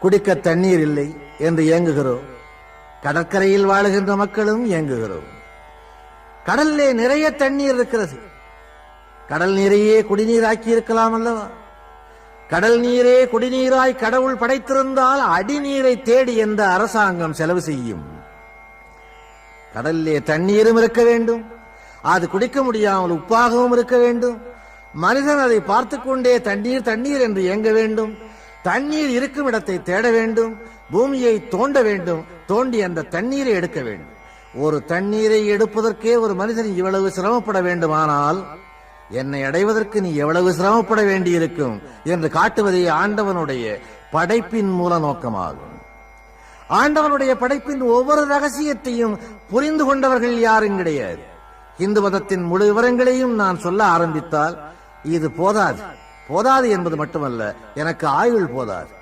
குடிக்க தண்ணீர் இல்லை என்று ஏங்குகிறோம். கடற்கரையில் வாழுகின்ற மக்களும் ஏங்குகிறோம். கடல்லே நிறைய தண்ணீர் இருக்கிறது. கடல் நீரையே குடிநீராக்கி இருக்கலாம் அல்லவா? கடல் நீரே குடிநீராய் கடவுள் படைத்திருந்தால் அடிநீரை தேடி எந்த அரசாங்கம் செலவு செய்யும்? கடல்லே தண்ணீரும் இருக்க வேண்டும், அது குடிக்க முடியாமல் உப்பாகவும் இருக்க வேண்டும். மனிதன் அதை பார்த்து கொண்டே தண்ணீர் தண்ணீர் என்று ஏங்க வேண்டும். தண்ணீர் இருக்கும் இடத்தை தேட வேண்டும், பூமியை தோண்ட வேண்டும், தோண்டி அந்த தண்ணீரை எடுக்க வேண்டும். ஒரு தண்ணீரை எடுப்பதற்கே ஒரு மனிதன் இவ்வளவு சிரமப்பட வேண்டுமானால் என்னை அடைவதற்கு நீ எவ்வளவு சிரமப்பட வேண்டியிருக்கும் என்று காட்டுவதே ஆண்டவனுடைய படைப்பின் மூல நோக்கமாகும். ஆண்டவனுடைய படைப்பின் ஒவ்வொரு ரகசியத்தையும் புரிந்து கொண்டவர்கள் யாரும் கிடையாது. இந்து மதத்தின் முழு விவரங்களையும் நான் சொல்ல ஆரம்பித்தால் இது போதாது என்பது மட்டுமல்ல, எனக்கு ஆயுள் போதாது.